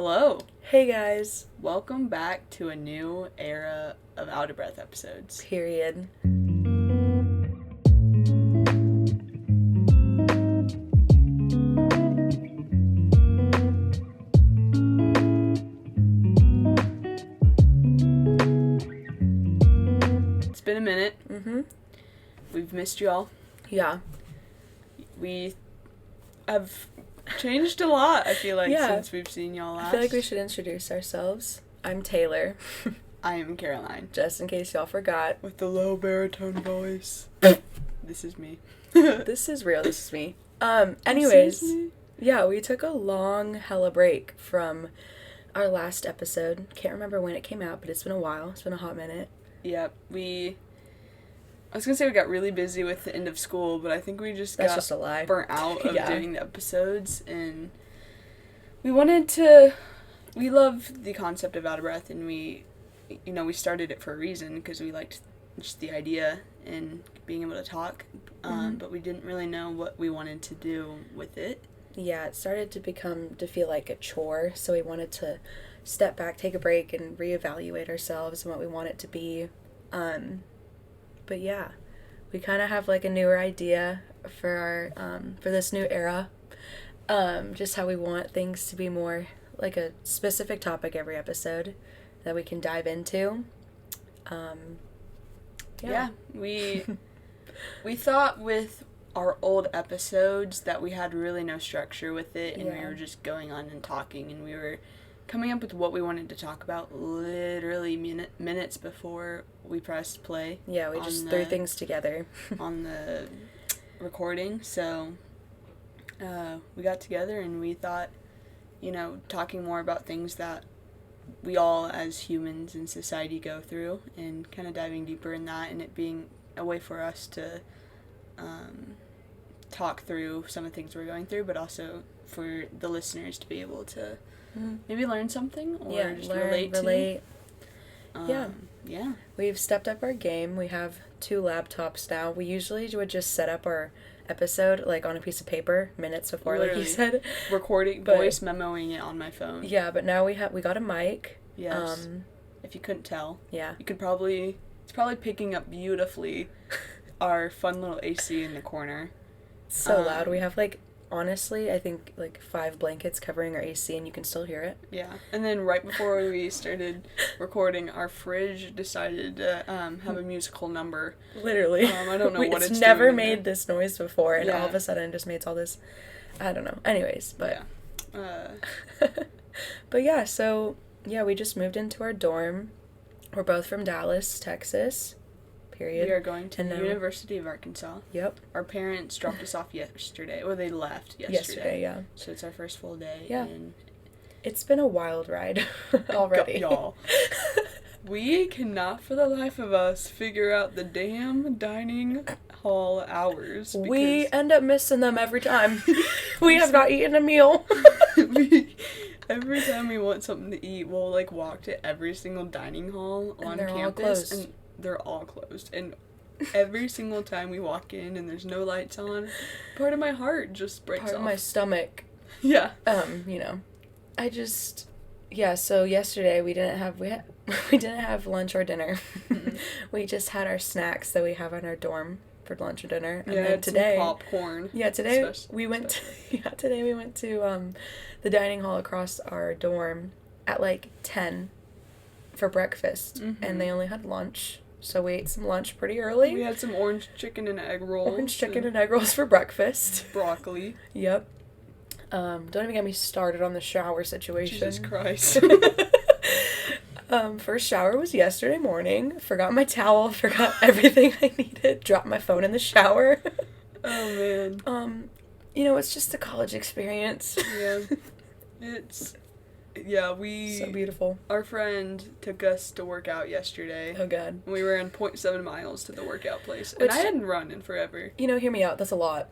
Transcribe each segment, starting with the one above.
Hello. Hey guys. Welcome back to a new era of Out of Breath episodes. Period. It's been a minute. Mm-hmm. We've missed you all. Yeah. We have changed a lot, I feel like, Yeah. since we've seen y'all last. I feel like we should introduce ourselves. I'm Taylor. I am Caroline. Just in case y'all forgot. With the low baritone voice. This is me. This is real. This is me. Anyways. This is me. Yeah, we took a long hella break from our last episode. Can't remember when it came out, but it's been a while. It's been a hot minute. Yep. I was going to say we got really busy with the end of school, but I think we just That's got just a lie. burnt out of Yeah. doing the episodes, and we love the concept of Out of Breath, and we started it for a reason, because we liked just the idea and being able to talk, but we didn't really know what we wanted to do with it. Yeah, it started to feel like a chore, so we wanted to step back, take a break, and reevaluate ourselves and what we want it to be. But yeah, we kind of have like a newer idea for our for this new era. Just how we want things to be more like a specific topic every episode that we can dive into. Yeah, we thought with our old episodes that we had really no structure with it, and we were just going on and talking, and we were coming up with what we wanted to talk about literally minutes before we pressed play. Yeah, we just threw things together on the recording. So we got together and we thought, talking more about things that we all as humans in society go through, and kind of diving deeper in that, and it being a way for us to talk through some of the things we're going through, but also for the listeners to be able to maybe learn something or just relate. Yeah. We've stepped up our game. We have 2 laptops now. We usually would just set up our episode like on a piece of paper minutes before, literally, like you said. Recording, voice memoing it on my phone. Yeah, but now we got a mic. Yes. If you couldn't tell. Yeah. You could it's probably picking up beautifully our fun little AC in the corner. It's so loud. We have honestly, I think 5 blankets covering our AC, and you can still hear it. Yeah. And then right before we started recording, our fridge decided to have a musical number. Literally. I don't know what it's never doing made this noise before, and Yeah. all of a sudden it just made all this, I don't know. Anyways, but... Yeah. But yeah, so, yeah, we just moved into our dorm. We're both from Dallas, Texas. Period. We are going to the University of Arkansas. Yep. Our parents dropped us off yesterday. Or they left yesterday. Yeah. So it's our first full day. Yeah. And it's been a wild ride already. Y'all. We cannot for the life of us figure out the damn dining hall hours. We end up missing them every time. We have not eaten a meal. Every time we want something to eat, we'll walk to every single dining hall on campus, and they're all closed. And every single time we walk in and there's no lights on, part of my heart just breaks off. Part of my stomach. Yeah. So yesterday we didn't have lunch or dinner. We just had our snacks that we have in our dorm for lunch or dinner. And then today, some popcorn. Yeah, today we went to the dining hall across our dorm at 10 for breakfast, and they only had lunch. So we ate some lunch pretty early. We had some orange chicken and egg rolls. For breakfast. Broccoli. Yep. Don't even get me started on the shower situation. Jesus Christ. First shower was yesterday morning. Forgot my towel, forgot everything I needed. Dropped my phone in the shower. Oh, man. It's just a college experience. Yeah. We... So beautiful. Our friend took us to work out yesterday. Oh, God. We were in 0.7 miles to the workout place. And I hadn't run in forever. Hear me out. That's a lot.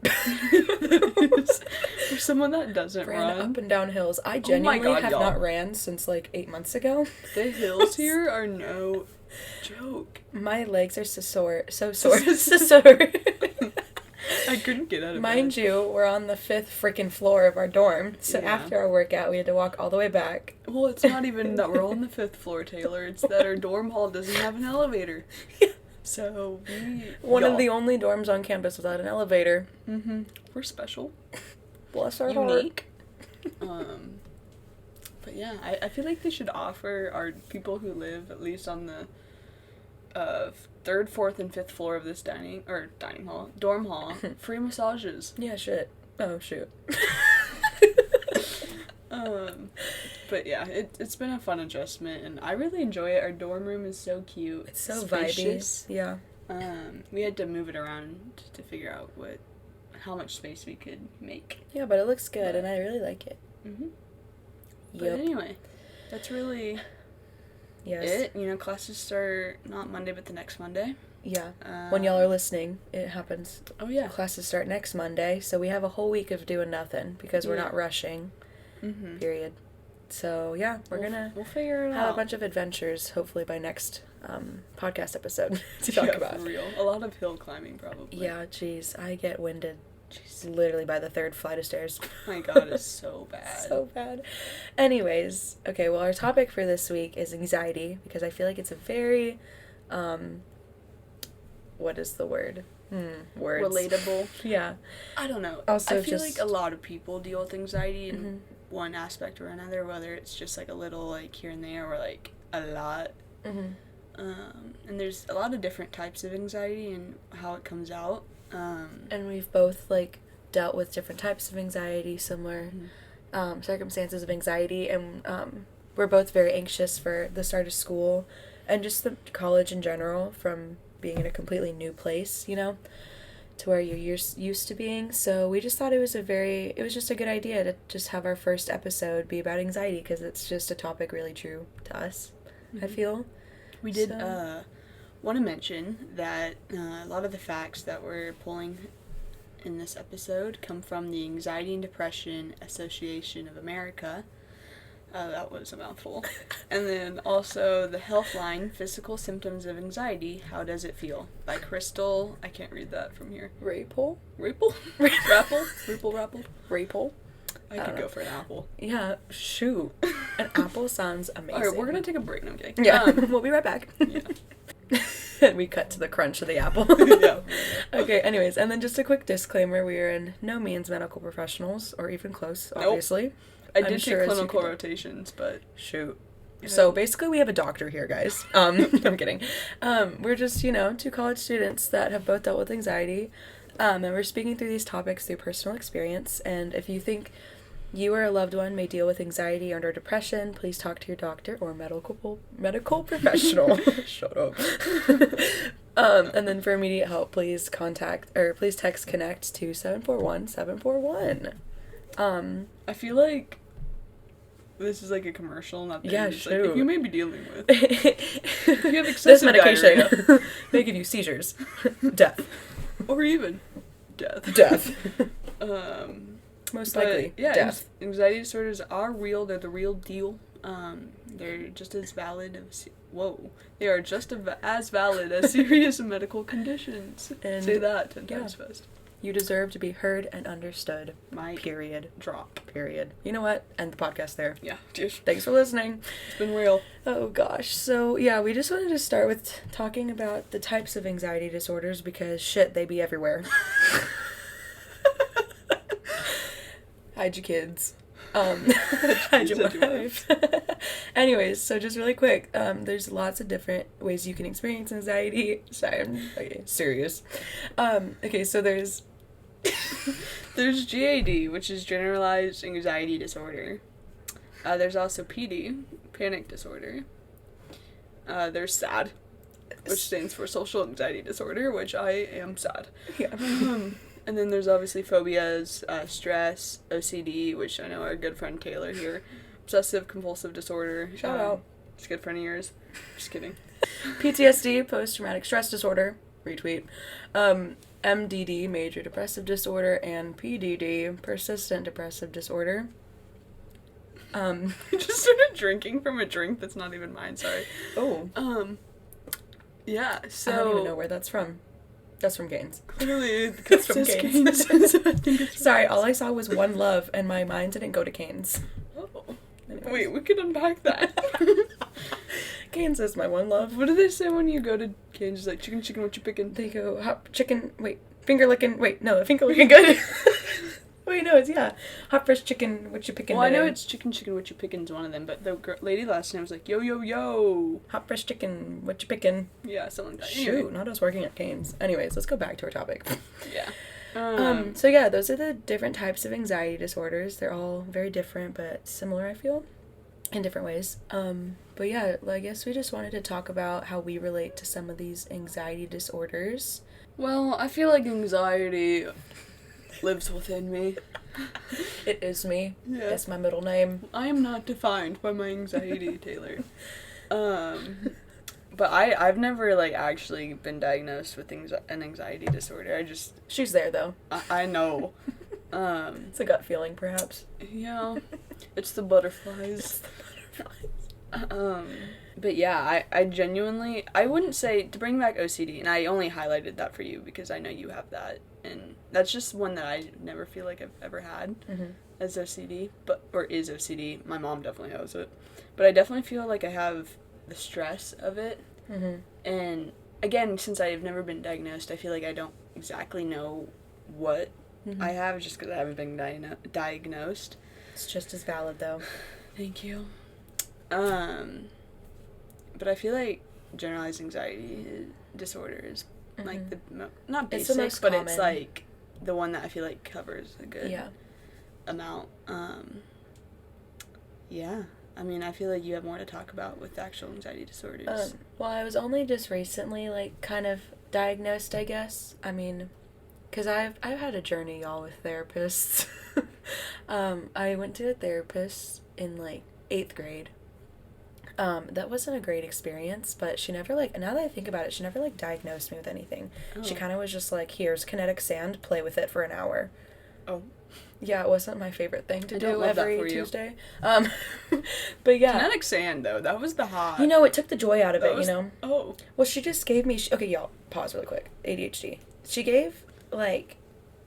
For someone that doesn't run. Up and down hills. I genuinely have not ran since 8 months ago. The hills here are no joke. My legs are so sore. So sore. I couldn't get out of Mind bed. you, we're on the 5th freaking floor of our dorm, so Yeah. after our workout, we had to walk all the way back. Well, it's not even that we're on the 5th floor, Taylor. It's that our dorm hall doesn't have an elevator. So One of the only dorms on campus without an elevator. Mm-hmm. We're special. Bless our Unique. But yeah, I feel like they should offer our people who live at least on the 3rd, 4th, and 5th floor of this dorm hall, free massages. Yeah, shit. Oh, shoot. But yeah, it's been a fun adjustment, and I really enjoy it. Our dorm room is so cute. It's so spacious. vibey. Yeah. We had to move it around to figure out how much space we could make. Yeah, but it looks good, and I really like it. Mm-hmm. But Yep. anyway, that's really Yes. it. You know, classes start not Monday, but the next Monday. Yeah. When y'all are listening, it happens. Oh, yeah. Classes start next Monday, so we have a whole week of doing nothing because we're Yeah. not rushing. Mm-hmm. Period. So yeah, We'll figure it have out. a bunch of adventures, hopefully by next podcast episode to talk about. For real. A lot of hill climbing, probably. Yeah, jeez, I get winded. Literally by the 3rd flight of stairs. My God, it's so bad. So bad. Anyways, okay, well, our topic for this week is anxiety, because I feel like it's a very, what is the word? Words. Relatable. Yeah. I don't know. Also I feel just- like a lot of people deal with anxiety in one aspect or another, whether it's just like a little like here and there or like a lot. Mm-hmm. And there's a lot of different types of anxiety and how it comes out. And we've both, like, dealt with different types of anxiety, similar circumstances of anxiety, and we're both very anxious for the start of school and just the college in general, from being in a completely new place, you know, to where you're used to being. So we just thought it was just a good idea to just have our first episode be about anxiety, because it's just a topic really true to us, I feel. We did want to mention that a lot of the facts that we're pulling in this episode come from the Anxiety and Depression Association of America. That was a mouthful. And then also the Healthline, Physical Symptoms of Anxiety, How Does It Feel? By Crystal. I can't read that from here. Rapel? Rapel? Rapple? Rapple? Rapel? I could go for an apple. Yeah, shoot. An apple sounds amazing. Alright, we're gonna take a break. No, I'm kidding. Yeah, we'll be right back. Yeah. And we cut to the crunch of the apple. Yeah. Okay, anyways, and then just a quick disclaimer, we are in no means medical professionals, or even close, obviously. I I'm did sure take as you clinical can- rotations, but Shoot. Yeah. So basically we have a doctor here, guys. I'm kidding. We're just, two college students that have both dealt with anxiety, and we're speaking through these topics through personal experience, and if you think you or a loved one may deal with anxiety or depression, please talk to your doctor or medical professional. Shut up. And then for immediate help, please text Connect to 741-741. I feel like this is like a commercial, not that Yeah, it's like, shoot. if you may be dealing with If you have this excessive medication diarrhea. may give you seizures, death, or even death. Most But, likely yeah, death. Anxiety disorders are real. They're the real deal. They're just as valid they are just as valid as serious medical conditions. And say that 10 times fast. You deserve to be heard and understood. Mic Period. drop. Period. You know what? End the podcast there. Yeah, dude. Thanks for listening. It's been real. Oh gosh. So yeah, we just wanted to start with talking about the types of anxiety disorders, because shit, they be everywhere. Hide your kids. Hide your wife. Anyways, so just really quick, there's lots of different ways you can experience anxiety. Sorry, I'm serious. Okay, so there's GAD, which is Generalized Anxiety Disorder. There's also PD, Panic Disorder. There's SAD, which stands for Social Anxiety Disorder, which I am sad. Yeah. And then there's obviously phobias, stress, OCD, which I know our good friend Taylor here, Obsessive Compulsive Disorder. Shout out. She's a good friend of yours. Just kidding. PTSD, Post-Traumatic Stress Disorder, retweet. MDD, Major Depressive Disorder, and PDD, Persistent Depressive Disorder. I just started drinking from a drink that's not even mine, sorry. Oh. Yeah, so... I don't even know where that's from. That's from Gaines. Clearly, That's from Gaines. Sorry, all I saw was One Love, and my mind didn't go to Canes. Oh. Wait, we could unpack that. Canes is my one love. What do they say when you go to Canes? It's like, chicken, what you picking? They go, hot chicken, wait, finger licking, wait, no, finger licking good. Wait, no, it's, hot fresh chicken, what you picking? Well, I know it's chicken, what you picking is one of them, but the lady last name was like, yo, yo, yo. Hot fresh chicken, what you picking? Yeah, something like that. Shoot, anyway. not us working at Canes. Anyways, let's go back to our topic. Yeah. So yeah, those are the different types of anxiety disorders. They're all very different, but similar, I feel, in different ways. But yeah, I guess we just wanted to talk about how we relate to some of these anxiety disorders. Well, I feel like anxiety lives within me. It is me. Yeah. It's my middle name. I am not defined by my anxiety, Taylor. But I've never, like, actually been diagnosed with an anxiety disorder. She's there, though. I know. It's a gut feeling, perhaps. Yeah. It's the butterflies. But yeah, I genuinely, I wouldn't say, to bring back OCD, and I only highlighted that for you because I know you have that, and that's just one that I never feel like I've ever had as OCD, or is OCD. My mom definitely has it. But I definitely feel like I have the stress of it, and again, since I've never been diagnosed, I feel like I don't exactly know what I have, just because I haven't been diagnosed. It's just as valid, though. Thank you. But I feel like generalized anxiety disorder is like the not basic, it's the most but common. It's like the one that I feel like covers a good amount. Yeah. I mean, I feel like you have more to talk about with actual anxiety disorders. Well, I was only just recently, like, kind of diagnosed, I guess. I mean, because I've had a journey, y'all, with therapists. I went to a therapist in, like, 8th grade. That wasn't a great experience, but she never, like, now that I think about it, she never, like, diagnosed me with anything. Oh. She kind of was just like, here's kinetic sand, play with it for an hour. Oh. Yeah, it wasn't my favorite thing to do every Tuesday. You. But yeah. Kinetic sand, though, that was the hot. You know, it took the joy out of it, you know? Oh. Well, she just gave me, okay, y'all, pause really quick. ADHD. She gave, like,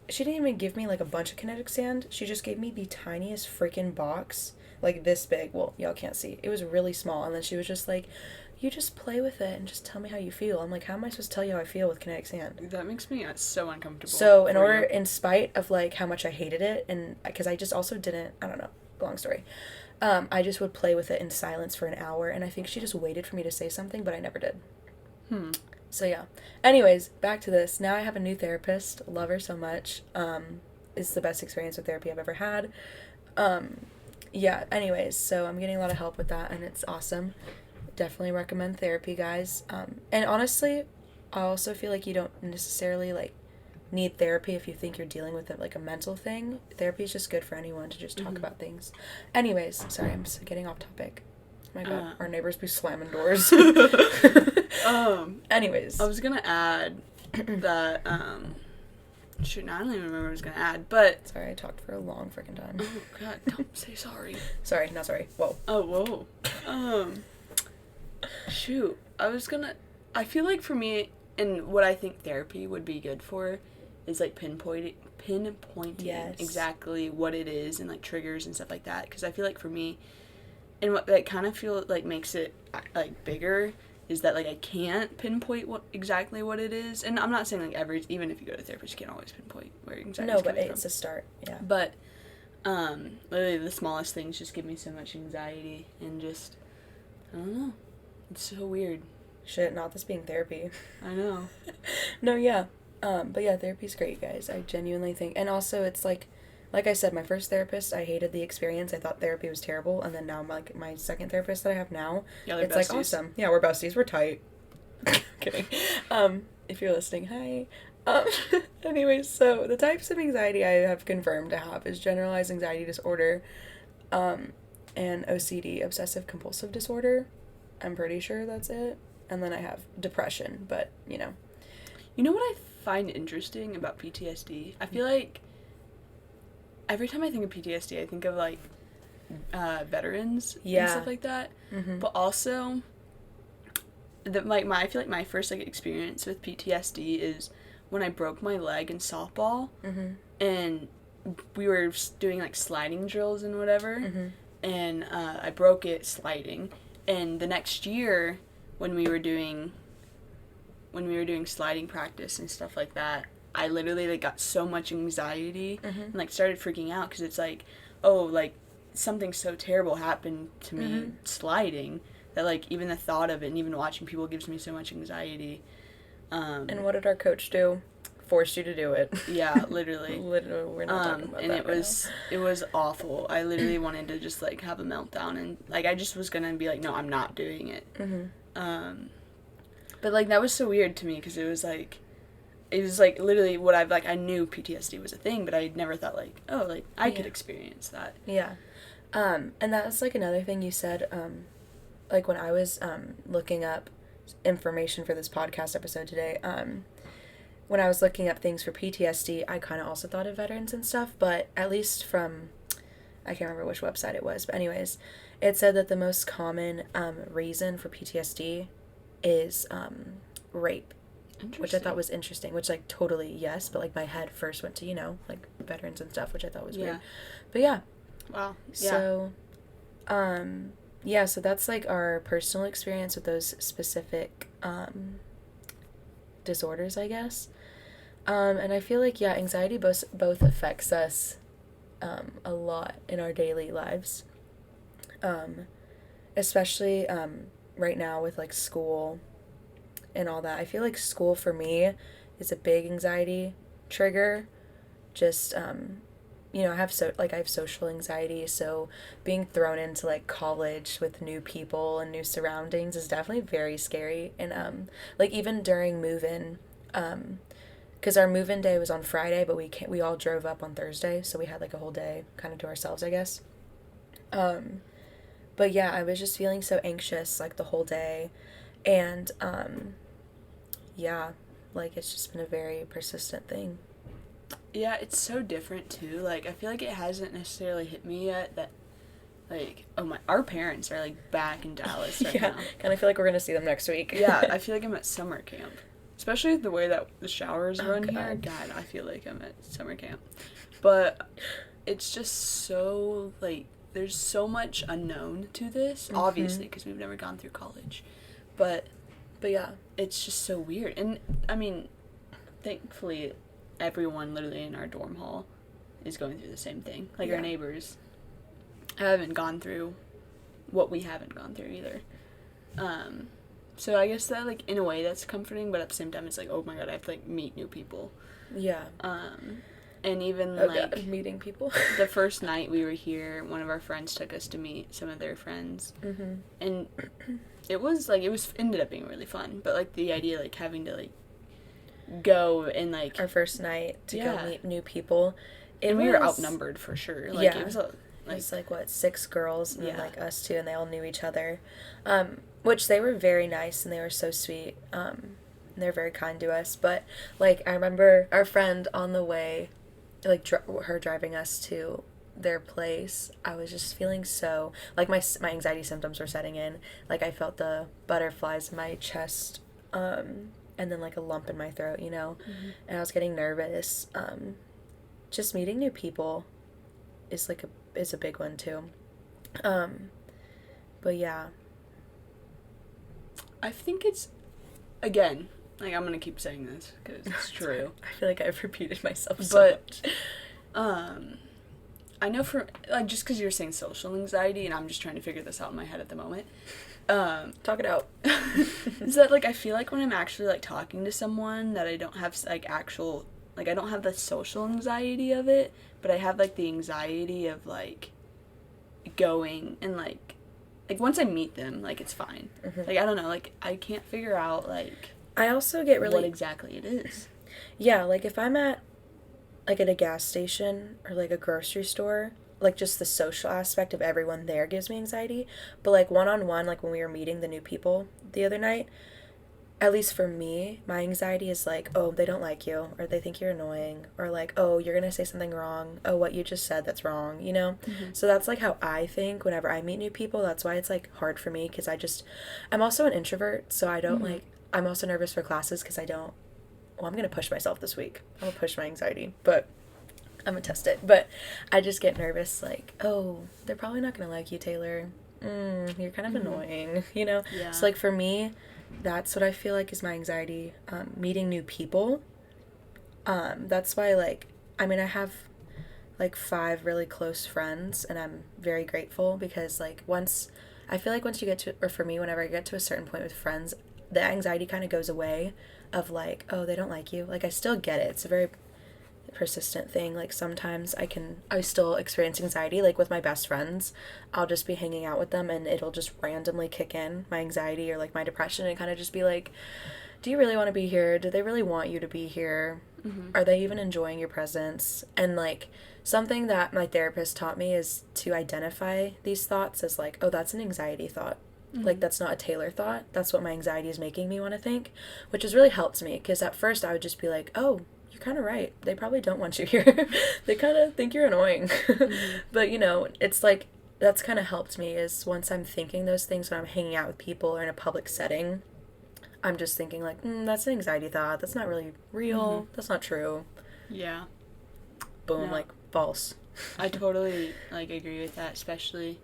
she didn't even give me, like, a bunch of kinetic sand. She just gave me the tiniest freaking box, like, this big. Well, y'all can't see. It was really small, and then she was just like, you just play with it and just tell me how you feel. I'm like, how am I supposed to tell you how I feel with kinetic sand? That makes me so uncomfortable. So in spite of, like, how much I hated it, and because I just also didn't, I don't know, long story, I just would play with it in silence for an hour, and I think she just waited for me to say something, but I never did. So yeah. Anyways, back to this. Now I have a new therapist. Love her so much. It's the best experience with therapy I've ever had. Yeah, anyways, so I'm getting a lot of help with that, and it's awesome. Definitely recommend therapy, guys. And honestly, I also feel like you don't necessarily, like, need therapy if you think you're dealing with it, like, a mental thing. Therapy is just good for anyone to just talk about things. Anyways, sorry, I'm getting off topic. Oh my god, our neighbors be slamming doors. Anyways. I was gonna add that, shoot, now I don't even remember what I was gonna add, but... Sorry, I talked for a long freaking time. Oh, God, don't say sorry. Sorry, not sorry. Whoa. Oh, whoa. Shoot, I feel like for me, and what I think therapy would be good for is, like, pinpointing exactly what it is and, like, triggers and stuff like that, because I feel like for me, and what that kind of feel like makes it, like, bigger is that, like, I can't pinpoint exactly what it is, and I'm not saying, like, even if you go to therapist, you can't always pinpoint where anxiety is coming from. No, but it's a start, yeah. But, literally the smallest things just give me so much anxiety, and just, I don't know, it's so weird. Shit, not this being therapy. I know. No, yeah. But yeah, therapy's great, guys. I genuinely think, and also it's like I said, my first therapist, I hated the experience. I thought therapy was terrible, and then now, like, my second therapist that I have now, it's besties. Like, awesome. Yeah, we're besties. We're tight. Kidding. If you're listening, hi. Anyways, so the types of anxiety I have confirmed to have is generalized anxiety disorder, and OCD, obsessive compulsive disorder. I'm pretty sure that's it. And then I have depression, but, you know. You know what I find interesting about PTSD? I feel like every time I think of PTSD, I think of, like, veterans and stuff like that. But also, I feel like my first, like, experience with PTSD is when I broke my leg in softball, Mm-hmm. and we were doing like sliding drills and whatever, Mm-hmm. and I broke it sliding. And the next year, when we were doing sliding practice and stuff like that, I literally like got so much anxiety Mm-hmm. and like started freaking out because it's like, oh, like something so terrible happened to me Mm-hmm. sliding that like even the thought of it and even watching people gives me so much anxiety. And what did our coach do? Forced you to do it. Yeah, literally. Literally, we're not talking about and that it was awful. I literally wanted to just like have a meltdown, and like I just was gonna be like, no, I'm not doing it. Mm-hmm. But like that was so weird to me because it was like literally what I've like I knew PTSD was a thing, but I never thought like, oh, like I could experience that. Yeah. And that was like another thing you said, like when I was looking up information for this podcast episode today, when I was looking up things for PTSD, I kind of also thought of veterans and stuff, but at least from, I can't remember which website it was, but anyways, it said that the most common reason for PTSD is rape, which I thought was interesting, which like totally yes, but like my head first went to, you know, like veterans and stuff, which I thought was weird. But yeah. Wow. Yeah. So, yeah, so that's like our personal experience with those specific disorders, I guess. And I feel like, yeah, anxiety both affects us a lot in our daily lives. Especially right now with like school and all that. I feel like school for me is a big anxiety trigger. Just you know, I have social anxiety, so being thrown into like college with new people and new surroundings is definitely very scary. And like even during move-in, because our move-in day was on Friday, but we all drove up on Thursday, so we had like a whole day kind of to ourselves, I guess. But yeah, I was just feeling so anxious like the whole day, and yeah, like it's just been a very persistent thing. Yeah, it's so different too. Like I feel like it hasn't necessarily hit me yet that like our parents are like back in Dallas right now. Kind of feel like we're gonna see them next week. Yeah, I feel like I'm at summer camp. Especially the way that the showers run God. here. God, I feel like I'm at summer camp. But it's just so, like, there's so much unknown to this, obviously, because we've never gone through college. But yeah, it's just so weird. And, I mean, thankfully, everyone literally in our dorm hall is going through the same thing. Like, our neighbors haven't gone through what we haven't gone through either. So I guess that, like, in a way that's comforting, but at the same time it's like, oh my god, I have to, like, meet new people. Yeah. And even, God, meeting people. the first night we were here, one of our friends took us to meet some of their friends. Mm-hmm. And it ended up being really fun. But, like, the idea, like, having to, like, go and, like... Our first night to go meet new people. We were outnumbered, for sure. Like, it was, it was, like, 6 girls, and then, like, us 2, and they all knew each other. Which they were very nice, and they were so sweet. And they're very kind to us. But, like, I remember our friend on the way, like, her driving us to their place, I was just feeling so... Like, my anxiety symptoms were setting in. Like, I felt the butterflies in my chest, and then, like, a lump in my throat, you know? Mm-hmm. And I was getting nervous. Just meeting new people is, like, is a big one, too. But, yeah. I think it's, again, like, I'm going to keep saying this because it's true. I feel like I've repeated myself so much. I know like, just because you're saying social anxiety, and I'm just trying to figure this out in my head at the moment. Talk it out. Is that, like, I feel like when I'm actually, like, talking to someone that I don't have, like, I don't have the social anxiety of it, but I have, like, the anxiety of, like, going and, like, once I meet them, like, it's fine. Mm-hmm. Like, I don't know, like, I can't figure out, like... I also get really... what exactly it is. Yeah, like, if I'm at a gas station or, like, a grocery store, like, just the social aspect of everyone there gives me anxiety. But, like, one-on-one, like, when we were meeting the new people the other night, at least for me, my anxiety is, like, oh, they don't like you, or they think you're annoying, or, like, oh, you're gonna say something wrong, oh, what you just said, that's wrong, you know? Mm-hmm. So that's, like, how I think whenever I meet new people. That's why it's, like, hard for me, because I'm also an introvert, so I don't, like, I'm also nervous for classes, because I don't well, I'm going to push myself this week. I'm going to push my anxiety, but I'm going to test it. But I just get nervous, like, oh, they're probably not going to like you, Taylor. You're kind of annoying, you know? Yeah. So, like, for me, that's what I feel like is my anxiety, meeting new people. That's why, like, I mean, I have, like, 5 really close friends, and I'm very grateful because, like, I feel like once you get to, or for me, whenever I get to a certain point with friends, the anxiety kind of goes away of, like, oh, they don't like you. Like, I still get it. It's a very persistent thing. Like, sometimes I still experience anxiety. Like, with my best friends, I'll just be hanging out with them and it'll just randomly kick in, my anxiety or, like, my depression, and kind of just be like, do you really want to be here? Do they really want you to be here? Are they even enjoying your presence? And, like, something that my therapist taught me is to identify these thoughts as, like, oh, that's an anxiety thought. Like, that's not a Taylor thought. That's what my anxiety is making me want to think, which has really helped me, because at first I would just be like, oh, you're kind of right. They probably don't want you here. They kind of think you're annoying. But, you know, it's like, that's kind of helped me is once I'm thinking those things when I'm hanging out with people or in a public setting, I'm just thinking, like, that's an anxiety thought. That's not really real. That's not true. Yeah. Boom, No. like, false. I totally, like, agree with that, especially,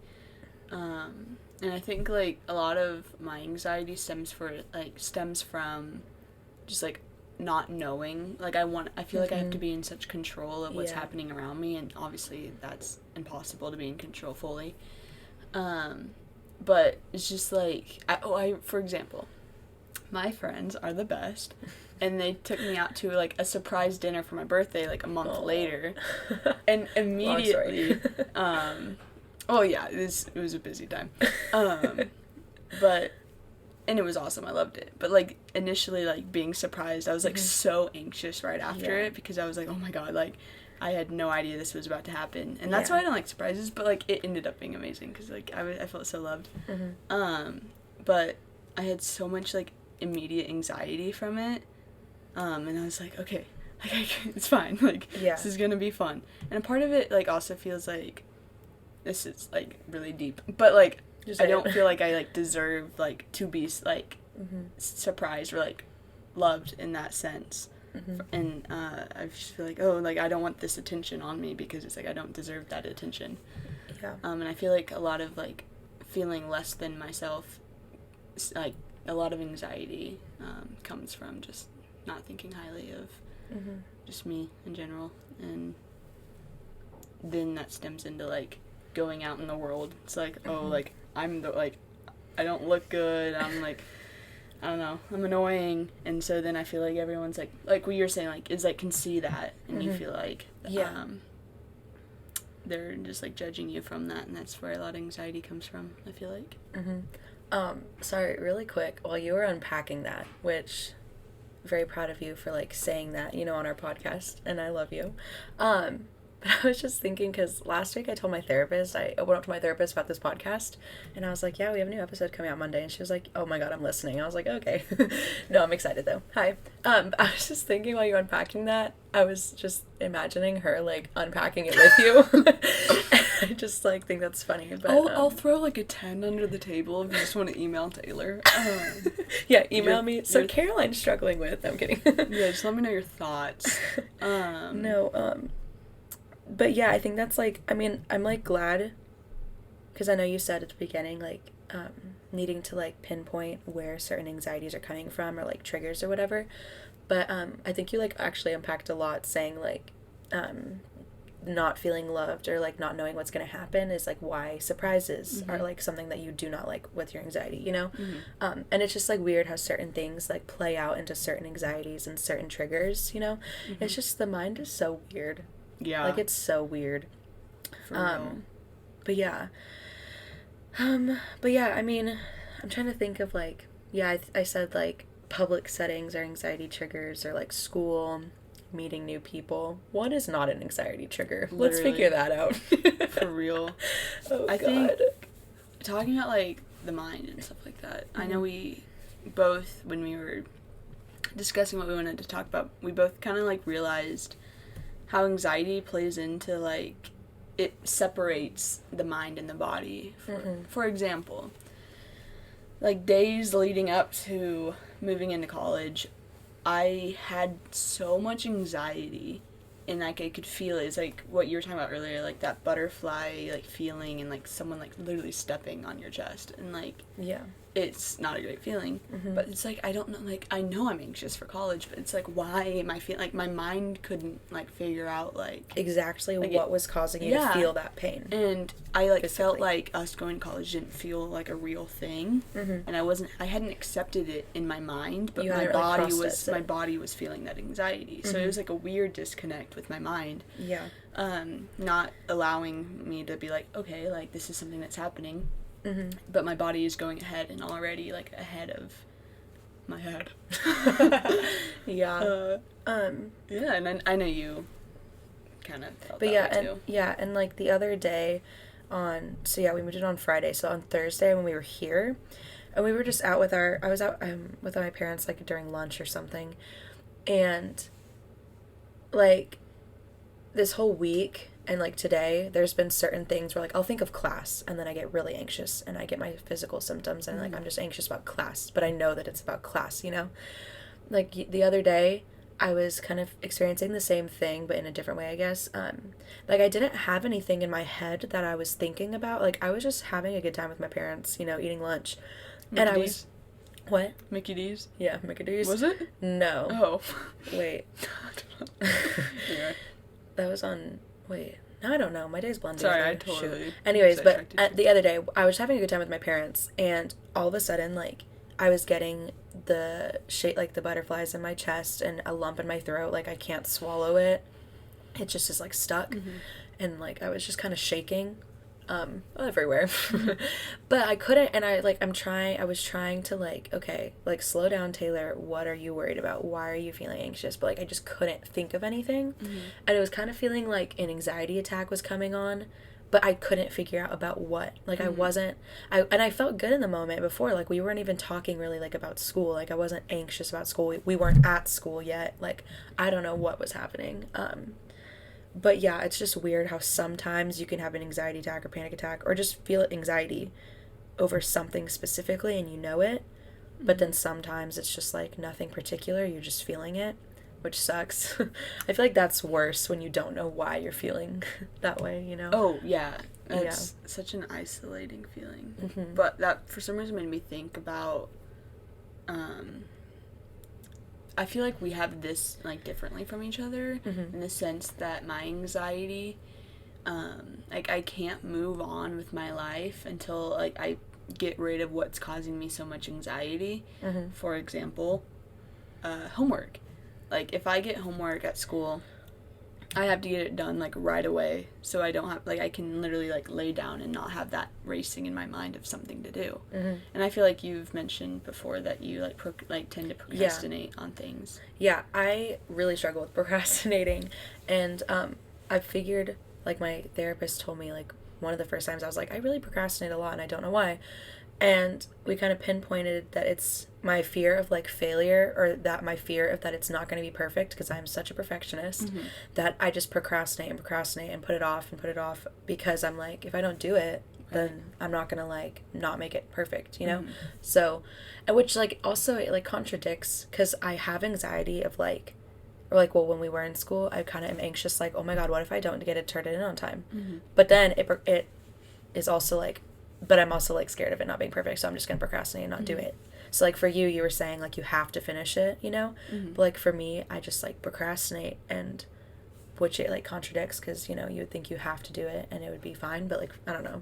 and I think, like, a lot of my anxiety stems from just, like, not knowing. Like, I feel like I have to be in such control of what's happening around me, and obviously that's impossible to be in control fully. But it's just, like, for example, my friends are the best, and they took me out to, like, a surprise dinner for my birthday, like, a month later, and immediately, oh yeah, it was a busy time, but, and it was awesome, I loved it, but, like, initially, like, being surprised, I was, like, so anxious right after it, because I was like, oh my god, like, I had no idea this was about to happen, and that's why I don't like surprises, but, like, it ended up being amazing, because, like, I felt so loved, but I had so much, like, immediate anxiety from it, and I was like, okay, like, it's fine, like, this is gonna be fun, and a part of it, like, also feels like, this is, like, really deep, but, like, I don't feel like I, like, deserve, like, to be, like, surprised or, like, loved in that sense, and, I just feel like, oh, like, I don't want this attention on me, because it's, like, I don't deserve that attention, and I feel like a lot of, like, feeling less than myself, like, a lot of anxiety, comes from just not thinking highly of just me in general, and then that stems into, like, going out in the world. It's like, oh, like, I'm the, like, I don't look good, I'm, like, I don't know, I'm annoying, and so then I feel like everyone's, like what you're saying, like, is, like, can see that, and you feel like, they're just, like, judging you from that, and that's where a lot of anxiety comes from, I feel like. Sorry, really quick, while you were unpacking that, which, very proud of you for, like, saying that, you know, on our podcast, and I love you, but I was just thinking, because last week I told my therapist, I went up to my therapist about this podcast, and I was like, yeah, we have a new episode coming out Monday, and she was like, oh my god, I'm listening. I was like, okay. No, I'm excited, though. Hi. I was just thinking while you were unpacking that, I was just imagining her, like, unpacking it with you. I just, like, think that's funny, but... I'll throw, like, a 10 under the table if you just want to email Taylor. Yeah, email me. So Caroline's struggling with... I'm kidding. Yeah, just let me know your thoughts. But yeah, I think that's, like, I mean, I'm, like, glad, because I know you said at the beginning, like, needing to, like, pinpoint where certain anxieties are coming from, or, like, triggers or whatever, but, I think you, like, actually unpacked a lot, saying, like, not feeling loved, or, like, not knowing what's gonna happen is, like, why surprises are, like, something that you do not like with your anxiety, you know? And it's just, like, weird how certain things, like, play out into certain anxieties and certain triggers, you know? It's just, the mind is so weird. Yeah. Like, it's so weird. For real. But yeah. I mean, I'm trying to think of, like, I said, like, public settings are anxiety triggers, or, like, school, meeting new people. What is not an anxiety trigger? Literally. Let's figure that out. For real. I think, talking about, like, the mind and stuff like that, I know we both, when we were discussing what we wanted to talk about, we both kind of, like, realized how anxiety plays into, like, it separates the mind and the body. For example, like, days leading up to moving into college, I had so much anxiety, and like I could feel it. It's like what you were talking about earlier, like that butterfly like feeling, and like someone like literally stepping on your chest, and like Yeah. it's not a great feeling. But it's like I don't know, like I know I'm anxious for college, but it's like why am I feeling like my mind couldn't like figure out like Exactly like what was causing you to feel that pain. And I like physically. felt like us going to college didn't feel like a real thing, and I hadn't accepted it in my mind, but You my hadn't really body was feeling that anxiety. So it was like a weird disconnect with my mind. Yeah. Not allowing me to be like, okay, like this is something that's happening, but my body is going ahead and already like ahead of my head. Yeah. Yeah, and I know you kind of felt But that way too. and like the other day we moved it on Friday. So on Thursday when we were here, and we were just out with I was out with my parents like during lunch or something, and like this whole week and like today there's been certain things where like I'll think of class and then I get really anxious and I get my physical symptoms and like I'm just anxious about class, but I know that it's about class, you know? Like the other day I was kind of experiencing the same thing but in a different way, I guess. Like I didn't have anything in my head that I was thinking about. Like I was just having a good time with my parents, you know, eating lunch. Mickey and I D's? was what? Mickey D's? Yeah, Mickey D's. Was it? No. Oh. Wait. Yeah. That was on. Wait. No, I don't know. My day's blending. Sorry, I totally. Anyways, but the other day, I was having a good time with my parents, and all of a sudden, like, I was getting the shape, like the butterflies in my chest, and a lump in my throat. Like, I can't swallow it. It just is like stuck, and like I was just kind of shaking, everywhere. But I couldn't, and I was trying to like, okay, like slow down, Taylor. What are you worried about? Why are you feeling anxious? But like I just couldn't think of anything, and it was kind of feeling like an anxiety attack was coming on, but I couldn't figure out about what. Like I felt good in the moment before. Like we weren't even talking really like about school. Like I wasn't anxious about school. We weren't at school yet. Like I don't know what was happening. But yeah, it's just weird how sometimes you can have an anxiety attack or panic attack or just feel anxiety over something specifically and you know it. But then sometimes it's just like nothing particular, you're just feeling it, which sucks. I feel like that's worse when you don't know why you're feeling that way, you know? Oh, yeah. It's such an isolating feeling. But that, for some reason, made me think about, I feel like we have this, like, differently from each other in the sense that my anxiety, like, I can't move on with my life until, like, I get rid of what's causing me so much anxiety. For example, homework. Like, if I get homework at school, I have to get it done, like, right away, so I don't have, like, I can literally, like, lay down and not have that racing in my mind of something to do. And I feel like you've mentioned before that you, like, tend to procrastinate on things. Yeah, I really struggle with procrastinating, and I figured, like, my therapist told me, like, one of the first times I was like, I really procrastinate a lot, and I don't know why. And we kind of pinpointed that it's my fear of like failure, or that my fear of that it's not going to be perfect, because I'm such a perfectionist that I just procrastinate and put it off because I'm like, if I don't do it, then I'm not going to like not make it perfect, you know? So, which like also it like contradicts, because I have anxiety of like, or like, well, when we were in school, I kind of am anxious, like, oh my God, what if I don't get it turned in on time? But then it is also like, but I'm also like scared of it not being perfect, so I'm just gonna procrastinate and not do it. So like for you were saying like you have to finish it, you know? But like for me, I just like procrastinate, and which it like contradicts, because you know you would think you have to do it and it would be fine, but like I don't know.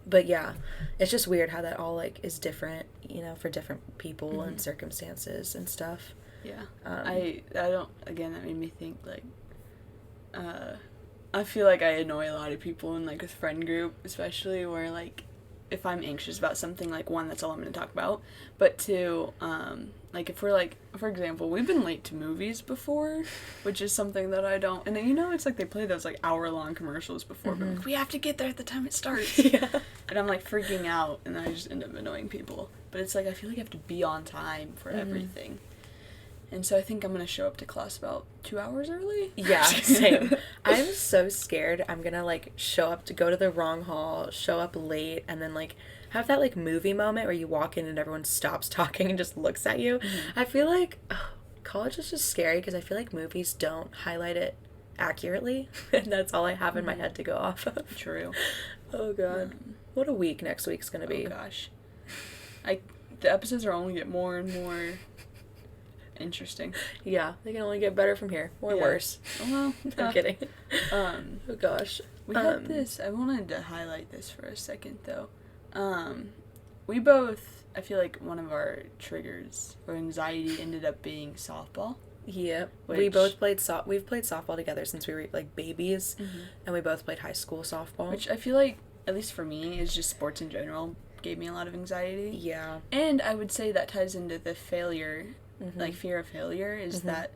But yeah, it's just weird how that all like is different, you know, for different people and circumstances and stuff. Yeah. I don't, again, that made me think like I feel like I annoy a lot of people in like a friend group, especially where like if I'm anxious about something, like one, that's all I'm going to talk about, but two, like if we're like, for example, we've been late to movies before, which is something that I don't, and then you know it's like they play those like hour-long commercials before, but like, we have to get there at the time it starts. And I'm like freaking out, and then I just end up annoying people. But it's like I feel like I have to be on time for everything. And so I think I'm going to show up to class about 2 hours early. Yeah, same. I'm so scared I'm going to, like, show up to go to the wrong hall, show up late, and then, like, have that, like, movie moment where you walk in and everyone stops talking and just looks at you. I feel like, oh, college is just scary because I feel like movies don't highlight it accurately, and that's all I have in my head to go off of. True. Oh god. What a week next week's gonna be. Oh gosh. The episodes are only get more and more interesting. Yeah, they can only get better from here. Or worse. Well, I'm kidding. Oh gosh. We had this, I wanted to highlight this for a second though. We both, I feel like one of our triggers or anxiety ended up being softball. Yep. We both played we've played softball together since we were like babies, and we both played high school softball. Which I feel like, at least for me, is just sports in general gave me a lot of anxiety. Yeah. And I would say that ties into the failure, like fear of failure, is that,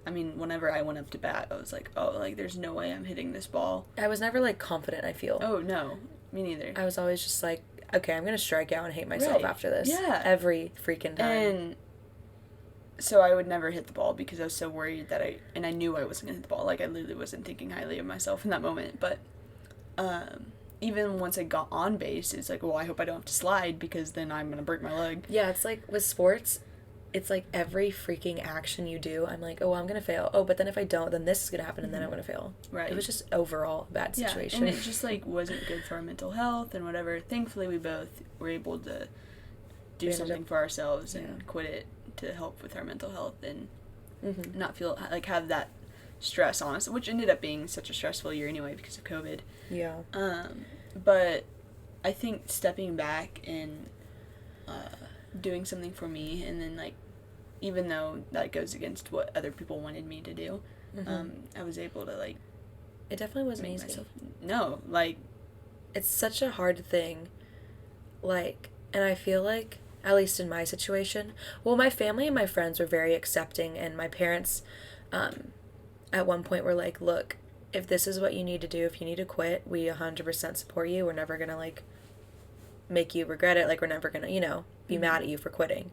I mean, whenever I went up to bat, I was like, oh, like, there's no way I'm hitting this ball. I was never, like, confident, I feel. Oh, no. Me neither. I was always just like, okay, I'm going to strike out and hate myself after this. Yeah. Every freaking time. And so I would never hit the ball because I was so worried that I knew I wasn't going to hit the ball. Like, I literally wasn't thinking highly of myself in that moment. But even once I got on base, it's like, well, I hope I don't have to slide because then I'm going to break my leg. Yeah, it's like with sports, it's like every freaking action you do, I'm like, oh, I'm going to fail. Oh, but then if I don't, then this is going to happen and then I'm going to fail. Right. It was just overall a bad situation. Yeah, and it just, like, wasn't good for our mental health and whatever. Thankfully, we both were able to do something for ourselves and quit it to help with our mental health and not feel, like, have that stress on us, which ended up being such a stressful year anyway because of COVID. Yeah. But I think stepping back and doing something for me, and then, like, even though that goes against what other people wanted me to do, I was able to, like, it definitely wasn't easy. No, like, it's such a hard thing, like, and I feel like, at least in my situation, well, my family and my friends were very accepting, and my parents at one point were like, look, if this is what you need to do, if you need to quit, we 100% support you. We're never gonna, like, make you regret it. Like, we're never gonna, you know, be mad at you for quitting.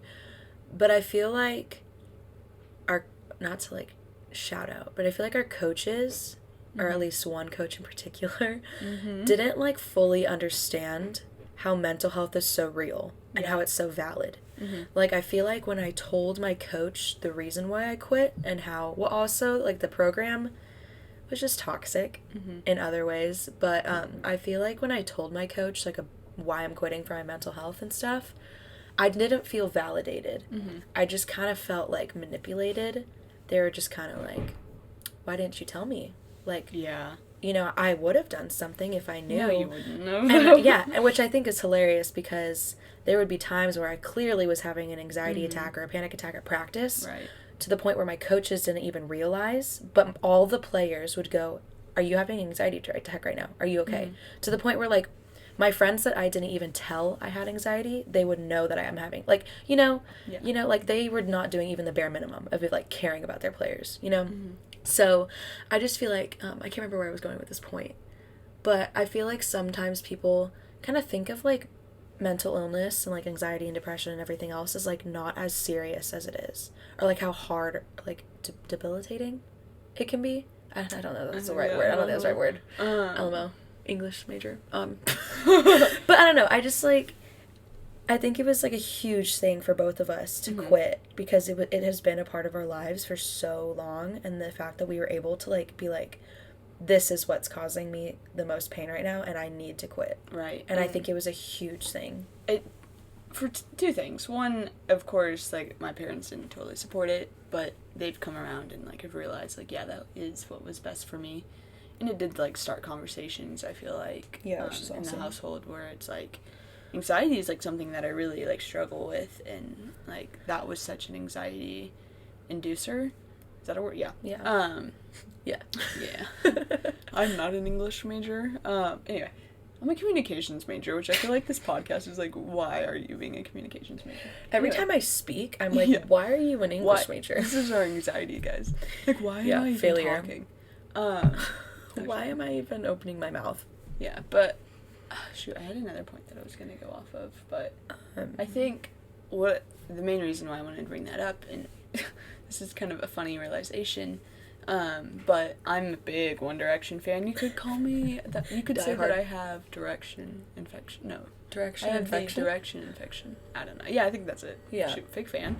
But I feel like not to, like, shout out, but I feel like our coaches, or at least one coach in particular, didn't, like, fully understand how mental health is so real and how it's so valid. Like, I feel like when I told my coach the reason why I quit and how, well, also, like, the program was just toxic in other ways, but I feel like when I told my coach, like, why I'm quitting for my mental health and stuff, I didn't feel validated. I just kind of felt, like, manipulated. They were just kind of like, why didn't you tell me? Like, you know, I would have done something if I knew. No, you wouldn't have. And which I think is hilarious because there would be times where I clearly was having an anxiety attack or a panic attack at practice. Right. To the point where my coaches didn't even realize, but all the players would go, are you having an anxiety attack right now? Are you okay? To the point where, like, my friends that I didn't even tell I had anxiety, they would know that I am having, like, you know, like, they were not doing even the bare minimum of, like, caring about their players, you know? So I just feel like, I can't remember where I was going with this point, but I feel like sometimes people kind of think of, like, mental illness and, like, anxiety and depression and everything else is, like, not as serious as it is, or, like, how hard, like, debilitating it can be. I don't know if that's the right word. I don't know if that's the right word. LMO. English major. But I don't know. I just, like, I think it was, like, a huge thing for both of us to quit because it has been a part of our lives for so long, and the fact that we were able to, like, be like, this is what's causing me the most pain right now, and I need to quit. Right. And I think it was a huge thing. For two things. One, of course, like, my parents didn't totally support it, but they've come around and, like, have realized, like, yeah, that is what was best for me. And it did, like, start conversations, I feel like, in the household where it's, like, anxiety is, like, something that I really, like, struggle with, and, like, that was such an anxiety inducer. Is that a word? Yeah. Yeah. Yeah. I'm not an English major. Anyway, I'm a communications major, which I feel like this podcast is like, why are you being a communications major? Every time I speak, I'm like, why are you an English major? This is our anxiety, guys. Like, why am I even talking? Why am I even opening my mouth? Yeah, but, shoot, I had another point that I was going to go off of, but I think the main reason why I wanted to bring that up, and this is kind of a funny realization, but I'm a big One Direction fan. You could call me that. You could say that I have direction infection. No, direction I have infection. the direction infection. I don't know. Yeah, I think that's it. Yeah, shoot, fake fan.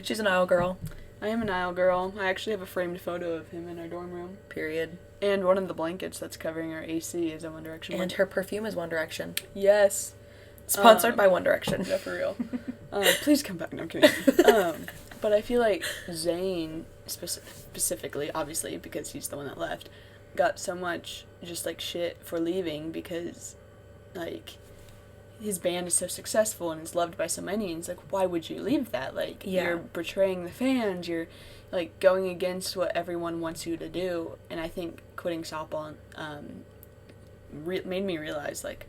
She's an aisle girl. I am a Nile girl. I actually have a framed photo of him in our dorm room. Period. And one of the blankets that's covering our AC is a One Direction. And her perfume is One Direction. Yes. Sponsored by One Direction. Yeah, for real. Please come back. No, I'm kidding. But I feel like Zayn, specifically, obviously, because he's the one that left, got so much just, like, shit for leaving because, like, his band is so successful and is loved by so many, and it's like, why would you leave that? Like, you're betraying the fans, you're, like, going against what everyone wants you to do, and I think quitting softball made me realize, like,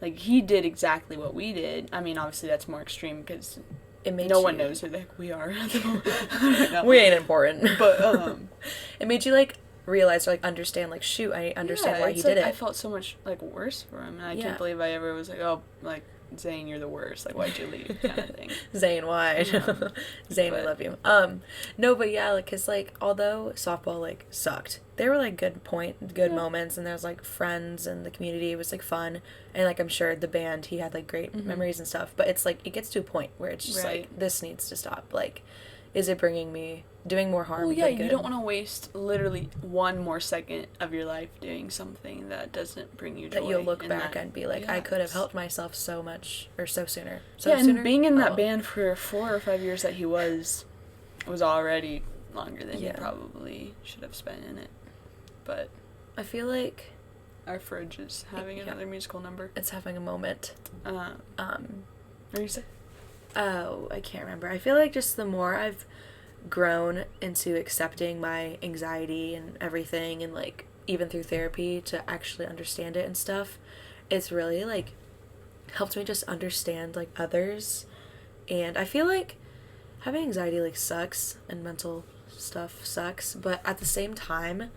he did exactly what we did. I mean, obviously that's more extreme because no one knows who the heck we are at the moment. We ain't important. But, it made you, like, realize or, like, understand, like, shoot, I understand why he did it. I felt so much, like, worse for him, and I can't believe I ever was like, oh, like, Zayn, you're the worst, like, why'd you leave, kind of thing. Zayn, why? Zayn, we love you. No, but yeah, like, cause, like, although softball, like, sucked, there were, like, good moments, and there was, like, friends, and the community was, like, fun, and, like, I'm sure the band, he had, like, great memories and stuff, but it's, like, it gets to a point where it's just, like, this needs to stop, like, is it doing more harm? Well, yeah, you don't want to waste literally one more second of your life doing something that doesn't bring you joy. That you'll look back and be like, I could have helped myself so much, or so sooner. And being in that band for 4 or 5 years that he was already longer than he probably should have spent in it. But I feel like our fridge is having another musical number. It's having a moment. What do you say? Oh, I can't remember. I feel like just the more I've grown into accepting my anxiety and everything, and, like, even through therapy to actually understand it and stuff, it's really, like, helped me just understand, like, others. And I feel like having anxiety, like, sucks, and mental stuff sucks, but at the same time,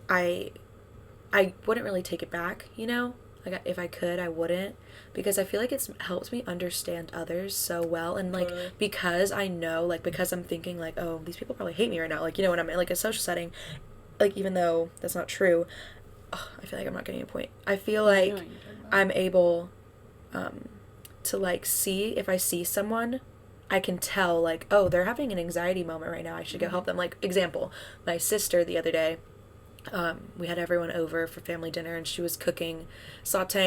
I wouldn't really take it back, you know? Like, if I could, I wouldn't, because I feel like it's helped me understand others so well, and, like, because I know, like, because I'm thinking, like, oh, these people probably hate me right now, like, you know, when I'm in, like, a social setting, like, even though that's not true, I feel like I'm not getting a point. I feel like I'm able to, like, see, if I see someone, I can tell, like, oh, they're having an anxiety moment right now, I should go help them. Like, example, my sister the other day, we had everyone over for family dinner, and she was sauteing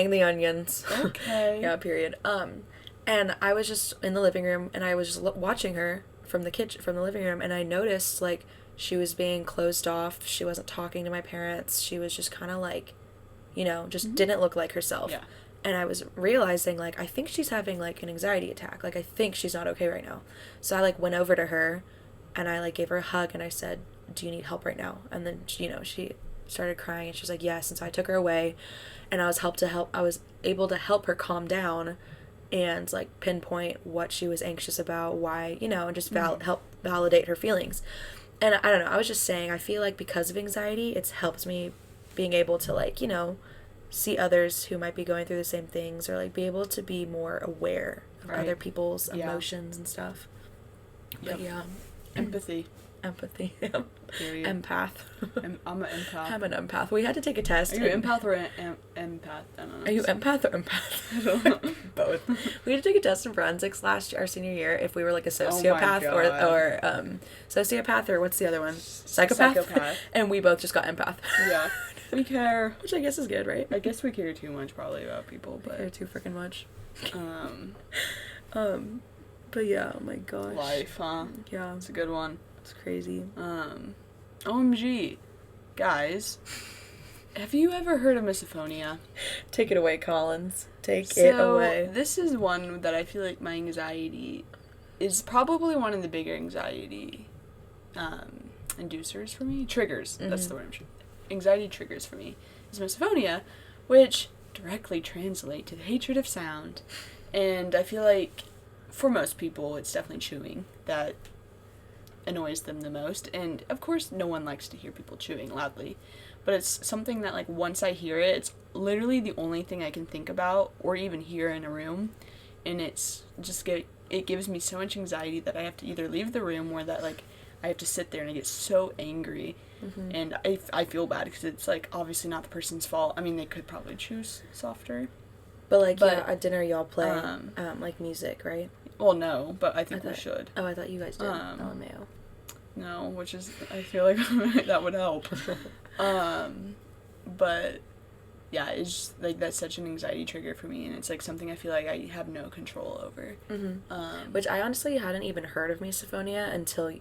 the onions. Okay. Yeah, period. And I was just in the living room, and I was just watching her from the living room, and I noticed, like, she was being closed off. She wasn't talking to my parents. She was just kind of, like, you know, just didn't look like herself. Yeah. And I was realizing, like, I think she's having, like, an anxiety attack. Like, I think she's not okay right now. So I, like, went over to her, and I, like, gave her a hug, and I said, do you need help right now? And then, you know, she started crying, and she was like, yes. And so I took her away, and I was able to help her calm down and, like, pinpoint what she was anxious about, why, you know, and just help validate her feelings. And I don't know, I was just saying, I feel like because of anxiety, it's helped me being able to, like, you know, see others who might be going through the same things, or, like, be able to be more aware of other people's emotions and stuff. Yep. But yeah. Empathy. Period. Empath. I'm an empath. I'm an empath. We had to take a test. Are you empath or empath? I don't know. Are you empath or empath? I don't know. Both. We had to take a test in forensics our senior year, if we were, like, a sociopath or sociopath, or what's the other one? Psychopath. And we both just got empath. Yeah. We care. Which I guess is good, right? I guess we care too much probably about people, but... We care too freaking much. But yeah, oh my gosh. Life, huh? Yeah. It's a good one. It's crazy. OMG. Guys, have you ever heard of misophonia? Take it away, Collins. Take it away. This is one that I feel like my anxiety is probably one of the bigger anxiety inducers for me. Triggers. That's the word. Anxiety triggers for me is misophonia, which directly translate to the hatred of sound. And I feel like for most people, it's definitely chewing that annoys them the most. And of course, no one likes to hear people chewing loudly, but it's something that, like, once I hear it, it's literally the only thing I can think about or even hear in a room. And it's just it gives me so much anxiety that I have to either leave the room, or that, like, I have to sit there and I get so angry. And I feel bad because it's, like, obviously not the person's fault. I mean, they could probably choose softer. But yeah, at dinner y'all play, like, music, right? Well, no, but I think we should. Oh, I thought you guys did. LMAO. No, which is, I feel like that would help. But yeah, it's just, like, that's such an anxiety trigger for me, and it's like something I feel like I have no control over. Which I honestly hadn't even heard of misophonia until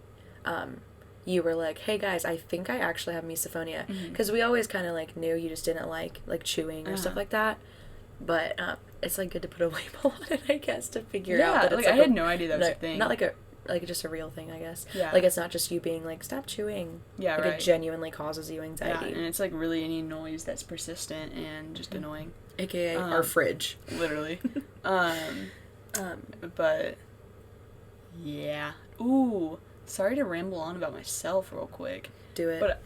you were like, hey guys, I think I actually have misophonia, because we always kind of like knew you just didn't like chewing or stuff like that, but it's like good to put a label on it, I guess, to figure out that it's like I had no idea that was a thing. Not like just a real thing, I guess. Yeah. Like, it's not just you being like, stop chewing. Yeah, like, right. It genuinely causes you anxiety. Yeah, and it's like really any noise that's persistent and just annoying. AKA our fridge. Literally. But yeah. Ooh, sorry to ramble on about myself real quick. Do it. But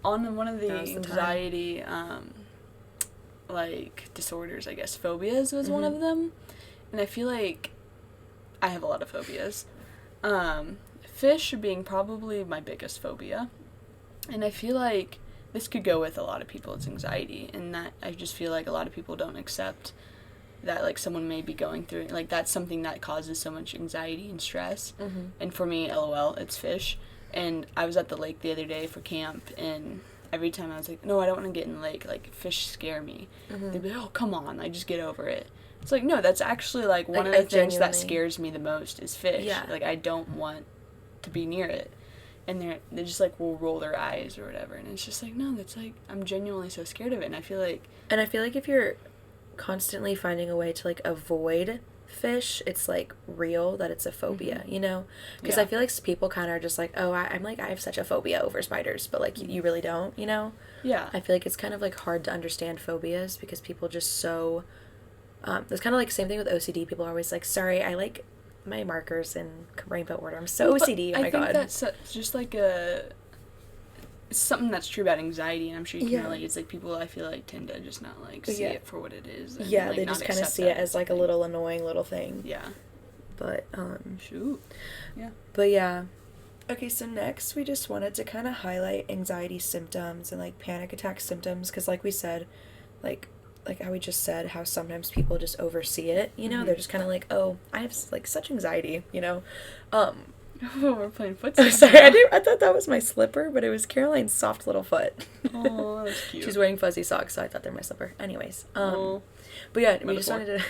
on one of the anxiety like disorders, I guess, phobias was one of them. And I feel like I have a lot of phobias. Fish being probably my biggest phobia. And I feel like this could go with a lot of people's anxiety, and that I just feel like a lot of people don't accept that, like, someone may be going through, like, that's something that causes so much anxiety and stress. And for me, LOL, it's fish. And I was at the lake the other day for camp, and every time I was like, no, I don't want to get in the lake, like, fish scare me. They'd be like, oh, come on, like, just get over it. It's like, no, that's actually, like, one of the things that scares me the most is fish. Yeah. Like, I don't want to be near it. And they just, like, will roll their eyes or whatever. And it's just like, no, that's, like, I'm genuinely so scared of it. And I feel like if you're constantly finding a way to, like, avoid fish, it's, like, real that it's a phobia, you know? Because I feel like people kind of are just like, oh, I'm like, I have such a phobia over spiders. But, like, you really don't, you know? Yeah. I feel like it's kind of, like, hard to understand phobias because people just so... it's kind of like same thing with OCD. People are always like, sorry, I like my markers in rainbow order. I'm so OCD. Oh my god. I think that's just like it's something that's true about anxiety, and I'm sure you can relate. It's like people, I feel like, tend to just not like see it for what it is. And, like, they just kind of see it as like a little annoying little thing. Yeah. But shoot. Yeah. But yeah. Okay, so next we just wanted to kind of highlight anxiety symptoms and like panic attack symptoms, because like we said, like how we just said, how sometimes people just oversee it, you know? They're just kind of like, oh, I have, like, such anxiety, you know? Oh, we're playing footsteps. Oh, sorry, I thought that was my slipper, but it was Caroline's soft little foot. Oh, that was cute. She's wearing fuzzy socks, so I thought they're my slipper. Anyways, but yeah, we just wanted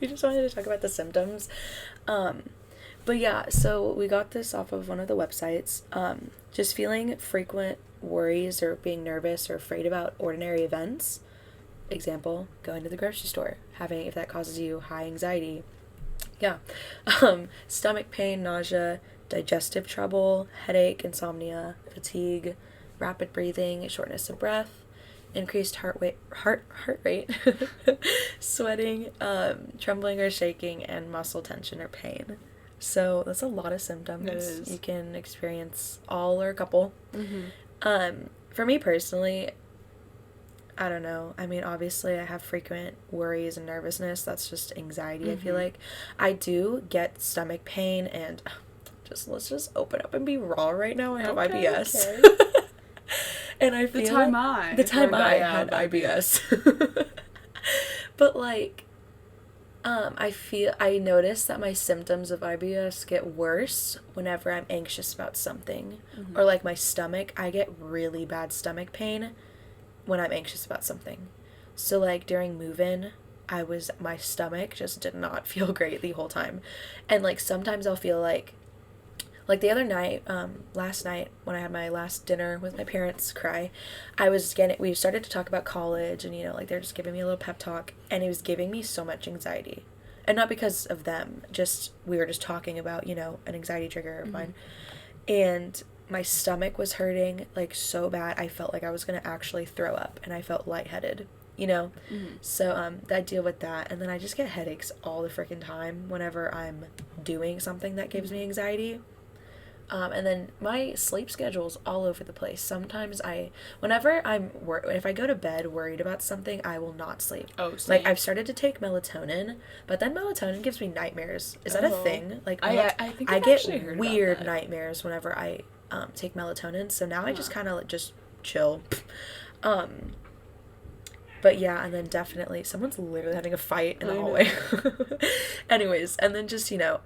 to talk about the symptoms. But yeah, so we got this off of one of the websites. Just feeling frequent worries or being nervous or afraid about ordinary events. Example, going to the grocery store, if that causes you high anxiety. Yeah. Stomach pain, nausea, digestive trouble, headache, insomnia, fatigue, rapid breathing, shortness of breath, increased heart rate, sweating, trembling or shaking, and muscle tension or pain. So that's a lot of symptoms. It is. You can experience all or a couple. For me personally, I don't know. I mean, obviously, I have frequent worries and nervousness. That's just anxiety, I feel like. I do get stomach pain, and let's just open up and be raw right now. I have IBS. Okay. And I feel... The time I had IBS. But, like, I notice that my symptoms of IBS get worse whenever I'm anxious about something. Or, like, my stomach, I get really bad stomach pain when I'm anxious about something. So, like, during move-in, my stomach just did not feel great the whole time. And, like, sometimes I'll feel like the other night, last night, when I had my last dinner with my parents, we started to talk about college, and, you know, like, they're just giving me a little pep talk, and it was giving me so much anxiety. And not because of them, we were just talking about, you know, an anxiety trigger of mine. And my stomach was hurting, like, so bad. I felt like I was going to actually throw up, and I felt lightheaded, you know? So, I deal with that, and then I just get headaches all the freaking time whenever I'm doing something that gives me anxiety. And then my sleep schedule's all over the place. Sometimes if I go to bed worried about something, I will not sleep. Oh, same. Like, I've started to take melatonin, but then melatonin gives me nightmares. Is that a thing? Like, I think I get weird nightmares whenever I take melatonin, so now I just kind of just chill. But yeah, and then definitely someone's literally having a fight in the hallway. Anyways, and then just, you know,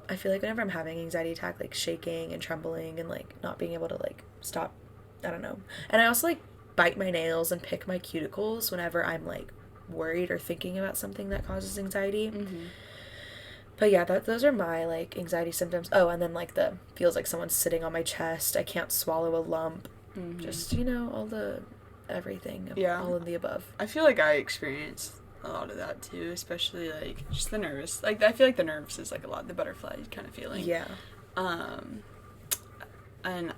I feel like whenever I'm having anxiety attack, like shaking and trembling and like not being able to like stop, I don't know. And I also like bite my nails and pick my cuticles whenever I'm like worried or thinking about something that causes anxiety. Mm-hmm. But yeah, those are my like anxiety symptoms. Oh, and then like the feels like someone's sitting on my chest. I can't swallow a lump. Mm-hmm. Just, all the everything. Yeah. All of the above. I feel like I experience a lot of that too, especially like just the nervous. Like I feel like the nerves is like a lot the butterfly kind of feeling. Yeah. And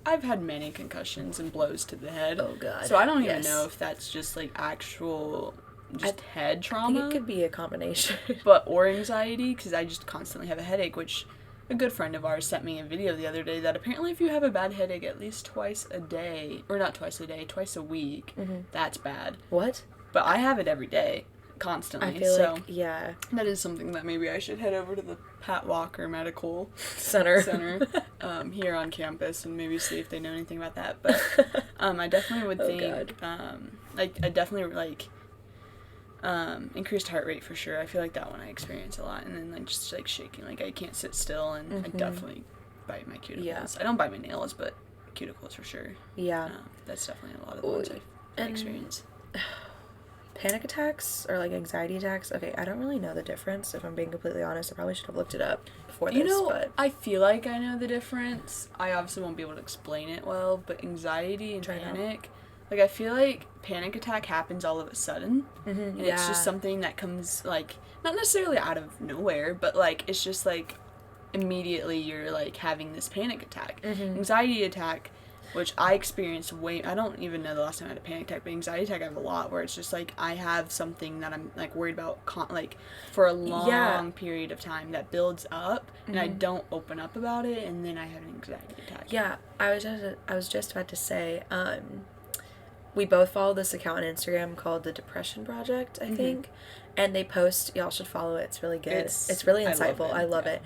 I've had many concussions and blows to the head. Oh god. So I don't even know if that's just like actual head trauma. I think it could be a combination. or anxiety, because I just constantly have a headache, which a good friend of ours sent me a video the other day that apparently if you have a bad headache at least twice a day, or not twice a day, twice a week, that's bad. What? But I have it every day, constantly. I feel like, yeah. That is something that maybe I should head over to the Pat Walker Medical Center here on campus and maybe see if they know anything about that. But I definitely would think, increased heart rate for sure. I feel like that one I experience a lot. And then like just like shaking, like I can't sit still, and I definitely bite my cuticles. Yeah. I don't bite my nails, but cuticles for sure. Yeah. That's definitely a lot of the ones I experience. Panic attacks or like anxiety attacks. Okay, I don't really know the difference. If I'm being completely honest, I probably should have looked it up before this. But I feel like I know the difference. I obviously won't be able to explain it well, but anxiety and panic, like I feel like panic attack happens all of a sudden, and it's just something that comes like not necessarily out of nowhere, but like it's just like immediately you're like having this panic attack. Anxiety attack, which I experienced I don't even know the last time I had a panic attack, but anxiety attack I have a lot, where it's just like I have something that I'm like worried about like for a long period of time that builds up, and I don't open up about it, and then I have an anxiety attack. Yeah, I was just about to say, we both follow this account on Instagram called The Depression Project, I think, and they post, y'all should follow it, it's really good. It's really insightful. I love it.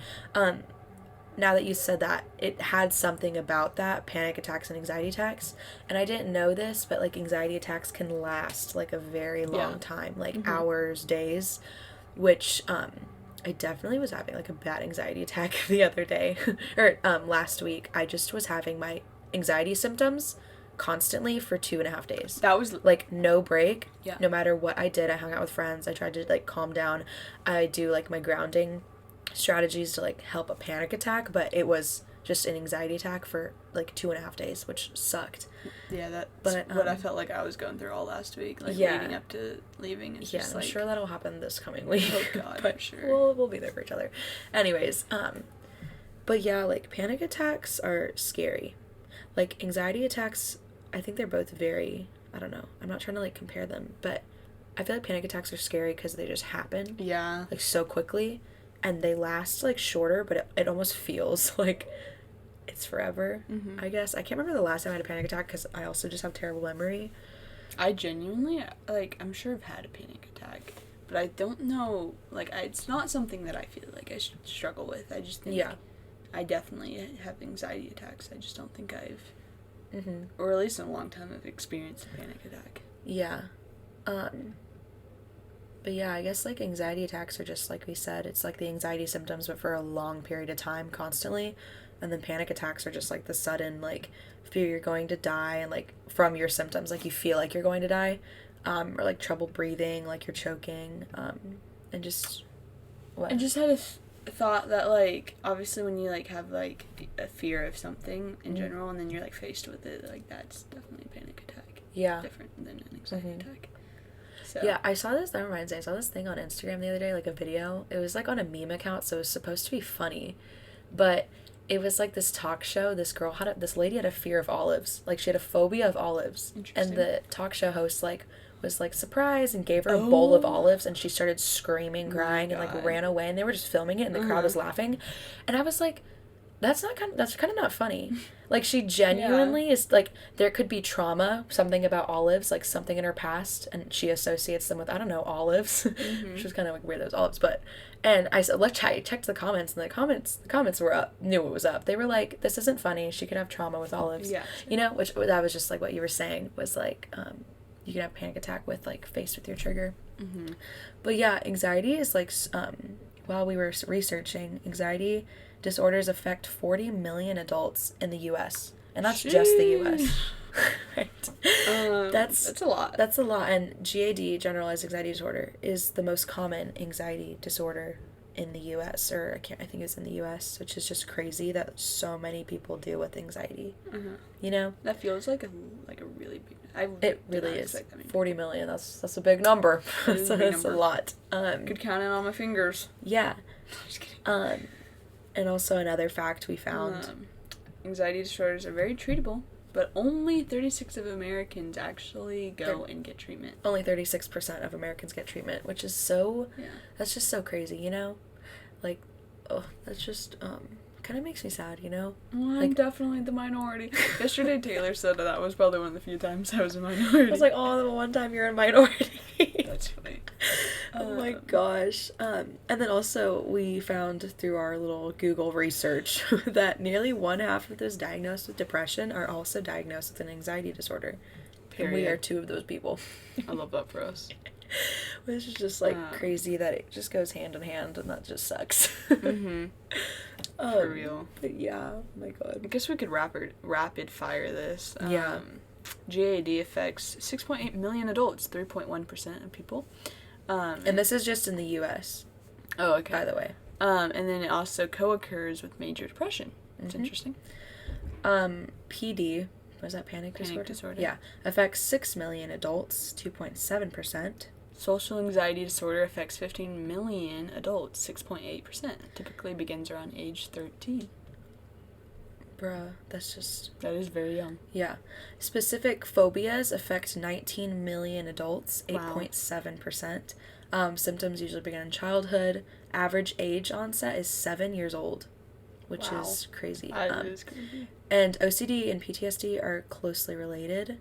Now that you said that, it had something about that, panic attacks and anxiety attacks. And I didn't know this, but like anxiety attacks can last like a very long time, like hours, days, which I definitely was having like a bad anxiety attack the other day, or last week. I just was having my anxiety symptoms constantly for 2.5 days. That was like no break. Yeah. No matter what I did, I hung out with friends. I tried to like calm down. I do like my grounding strategies to like help a panic attack, but it was just an anxiety attack for like 2.5 days, which sucked. Yeah, that's what I felt like I was going through all last week, like leading up to leaving. It's just I'm like, sure that'll happen this coming week. Oh god, but I'm sure we'll be there for each other. Anyways, but yeah, like panic attacks are scary. Like anxiety attacks, I think they're both very, I don't know, I'm not trying to like compare them, but I feel like panic attacks are scary because they just happen. Yeah. Like so quickly. And they last, like, shorter, but it almost feels like it's forever, I guess. I can't remember the last time I had a panic attack because I also just have terrible memory. I genuinely, like, I'm sure I've had a panic attack, but I don't know, like, it's not something that I feel like I should struggle with. I just think I definitely have anxiety attacks. I just don't think I've, or at least in a long time, I've experienced a panic attack. Yeah. But yeah, I guess, like, anxiety attacks are just, like we said, it's, like, the anxiety symptoms, but for a long period of time, constantly. And then panic attacks are just, like, the sudden, like, fear you're going to die, and, like, from your symptoms, like, you feel like you're going to die, or, like, trouble breathing, like, you're choking, and just, what? I just had a thought that, like, obviously when you, like, have, like, a fear of something in general, and then you're, like, faced with it, like, that's definitely a panic attack. Yeah. Different than an anxiety attack. So. Yeah, I saw this thing on Instagram the other day, like a video. It was like on a meme account, so it was supposed to be funny. But it was like this talk show. This lady had a fear of olives. Like she had a phobia of olives. And the talk show host like was like surprised and gave her a bowl of olives, and she started screaming, crying, and like ran away, and they were just filming it and the crowd was laughing. And I was like, that's kind of not funny. Like, she genuinely is, like, there could be trauma, something about olives, like, something in her past, and she associates them with, I don't know, olives, which was kind of, like, weird, those olives, but, and I said, I checked the comments, and the comments were up, knew it was up. They were like, this isn't funny, she could have trauma with olives. Yeah. You know, which, that was just, like, what you were saying, was, like, you could have a panic attack with, like, faced with your trigger. But, yeah, anxiety is, like, while we were researching, anxiety disorders affect 40 million adults in the U.S. And that's just the U.S. Right. That's a lot. That's a lot. And GAD, generalized anxiety disorder, is the most common anxiety disorder in the U.S. Or I think it's in the U.S., which is just crazy that so many people deal with anxiety. You know? That feels like a really big. It really is. 40 million. That's a big number. That's a lot. Could count it on my fingers. Yeah. Just kidding. And also another fact we found. Anxiety disorders are very treatable, but only 36 of Americans actually go and get treatment. Only 36% of Americans get treatment, which is that's just so crazy, you know? Like, that's just, kind of makes me sad, you know? Well, I'm definitely the minority. Yesterday, Taylor said that was probably one of the few times I was a minority. I was like, the one time you're a minority. That's funny. Oh my gosh. And then also we found through our little Google research that nearly 1/2 of those diagnosed with depression are also diagnosed with an anxiety disorder. Period. And we are 2 of those people. I love that for us. Which is just crazy that it just goes hand in hand, and that just sucks. For real. But yeah, oh my god. I guess we could rapid fire this. Yeah. GAD affects 6.8 million adults, 3.1% of people. And this is just in the U.S. Oh, okay. By the way. And then it also co-occurs with major depression. It's interesting. PD, was that panic disorder? Yeah. Affects 6 million adults, 2.7%. Social anxiety disorder affects 15 million adults, 6.8%. Typically begins around age 13. Bruh, that is very young. Yeah. Specific phobias affect 19 million adults, 8.7%. Symptoms usually begin in childhood. Average age onset is 7 years old, which is crazy. That is crazy. And OCD and PTSD are closely related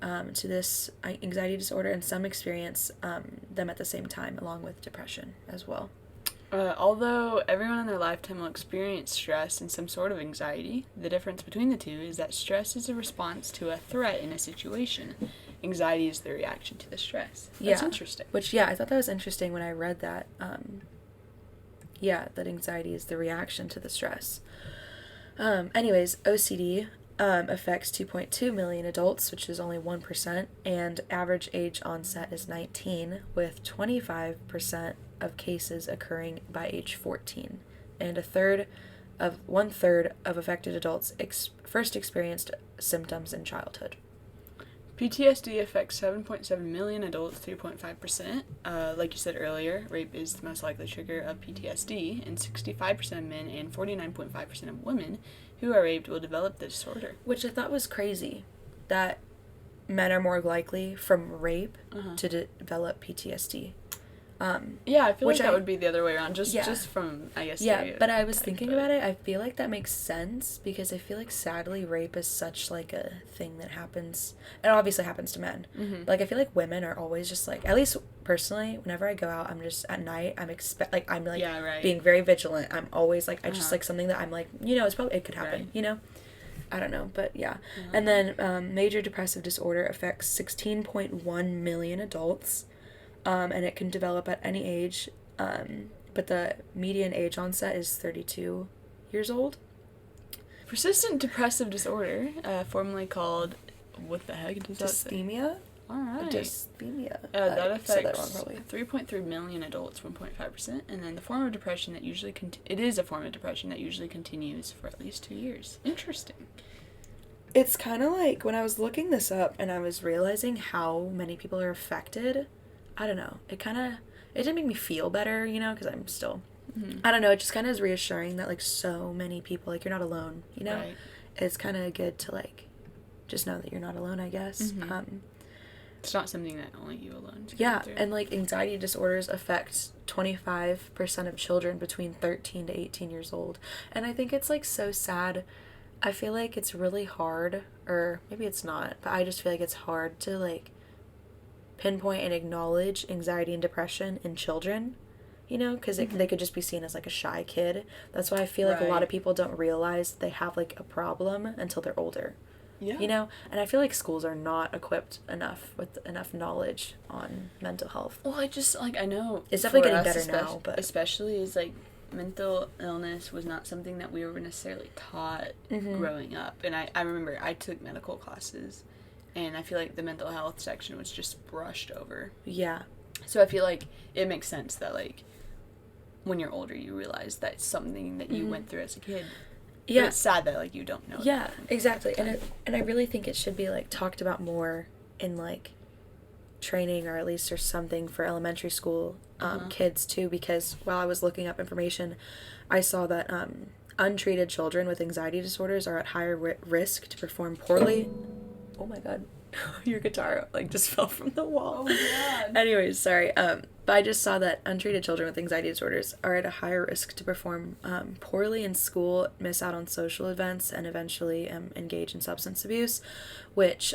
to this anxiety disorder, and some experience them at the same time, along with depression as well. Although everyone in their lifetime will experience stress and some sort of anxiety, the difference between the two is that stress is a response to a threat in a situation. Anxiety is the reaction to the stress. That's interesting. Which, I thought that was interesting when I read that. That anxiety is the reaction to the stress. Anyways, OCD affects 2.2 million adults, which is only 1%, and average age onset is 19, with 25% of cases occurring by age 14, and 1/3 of affected adults first experienced symptoms in childhood. PTSD affects 7.7 million adults, 3.5%. Like you said earlier, rape is the most likely trigger of PTSD, and 65% of men and 49.5% of women who are raped will develop the disorder. Which I thought was crazy, that men are more likely from rape to develop PTSD. I feel like that would be the other way around, just from, I guess, but I was thinking about it, I feel like that makes sense, because I feel like, sadly, rape is such, like, a thing that happens, it obviously happens to men, like, I feel like women are always just, like, at least, personally, whenever I go out, I'm just, at night, I'm being very vigilant, I'm always, like, I just, like, something that I'm, like, it could happen, I don't know, but yeah. And then, major depressive disorder affects 16.1 million adults, and it can develop at any age, but the median age onset is 32 years old. Persistent depressive disorder, formerly called, what the heck does that say? Dysthymia? Alright. Dysthymia. That affects 3.3 million adults, 1.5%, and then the form of depression that usually, it is a form of depression that usually continues for at least 2 years. Interesting. It's kind of like, when I was looking this up and I was realizing how many people are affected, I don't know, it didn't make me feel better, because I'm still, I don't know, it just kind of is reassuring that, like, so many people, like, you're not alone, Right. It's kind of good to, like, just know that you're not alone, I guess. It's not something that only you alone is going through. And, like, anxiety disorders affect 25% of children between 13 to 18 years old, and I think it's, like, so sad. I feel like it's really hard, or maybe it's not, but I just feel like it's hard to, like, pinpoint and acknowledge anxiety and depression in children, because they could just be seen as, like, a shy kid. That's why I feel like a lot of people don't realize they have, like, a problem until they're older. Yeah. You know? And I feel like schools are not equipped enough with enough knowledge on mental health. Well, I just, like, I know... It's definitely for getting us better now, but... Especially is, like, mental illness was not something that we were necessarily taught growing up. And I remember I took medical classes, and I feel like the mental health section was just brushed over. Yeah. So I feel like it makes sense that, like, when you're older, you realize that's something that you went through as a kid. Yeah. But it's sad that, like, you don't know. Yeah, exactly. And I really think it should be, like, talked about more in, like, training, or at least or something for elementary school kids, too, because while I was looking up information, I saw that untreated children with anxiety disorders are at higher risk to perform poorly. Oh, my God. Your guitar, like, just fell from the wall. Oh, God. Anyways, sorry. But I just saw that untreated children with anxiety disorders are at a higher risk to perform poorly in school, miss out on social events, and eventually engage in substance abuse, which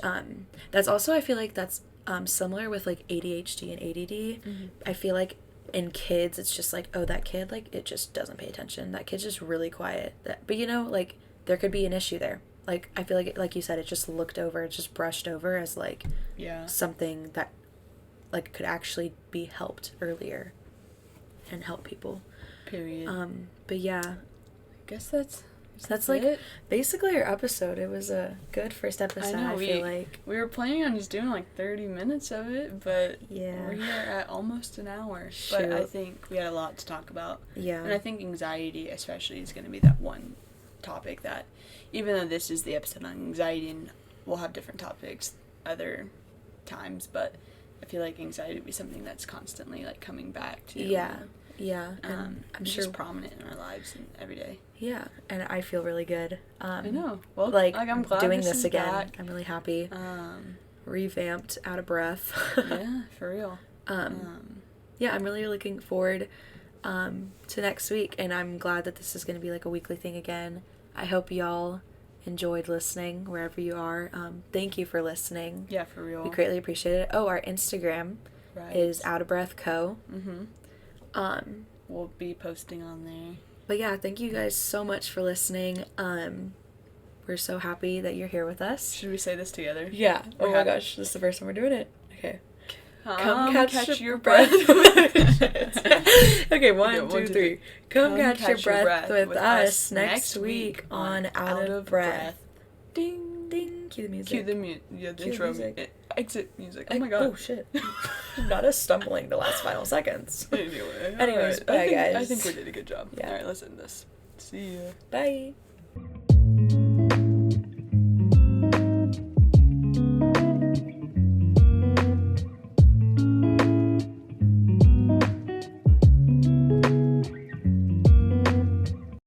that's also, I feel like that's similar with, like, ADHD and ADD. I feel like in kids, it's just like, oh, that kid, like, it just doesn't pay attention. That kid's just really quiet. But, you know, like, there could be an issue there. Like, I feel like you said, it just looked over, it's just brushed over as, like, something that, like, could actually be helped earlier and help people. Period. But yeah. I guess that's like, it. basically our episode. It was a good first episode, I feel like. We were planning on just doing, like, 30 minutes of it, but yeah, we're here at almost an hour. Shoot. But I think we had a lot to talk about. Yeah. And I think anxiety especially is going to be that one topic that, even though this is the episode on anxiety and we'll have different topics other times, but I feel like anxiety would be something that's constantly, like, coming back to. Yeah. And I'm sure just prominent in our lives and every day. Yeah, and I feel really good. I know. Well, like I'm glad doing this this again. Back. I'm really happy. Revamped, out of breath. Yeah, for real. Yeah, I'm really looking forward to next week, and I'm glad that this is going to be, like, a weekly thing again. I hope y'all enjoyed listening wherever you are. Thank you for listening. Yeah, for real. We greatly appreciate it. Oh, our Instagram is Out of Breath Co. We'll be posting on there. But yeah, thank you guys so much for listening. We're so happy that you're here with us. Should we say this together? Yeah. Oh my gosh, this is the first time we're doing it. Okay. Come catch your breath. Okay, 1, 2, 3. Come catch your breath with us next week on Out of Breath. Ding. Ding. Cue the music. Cue the music. Yeah, the intro music. Exit music. Oh my god. Oh shit. Not us stumbling the last final seconds. Anyways, right. bye guys. I think we did a good job. Yeah. Alright, let's end this. See ya. Bye.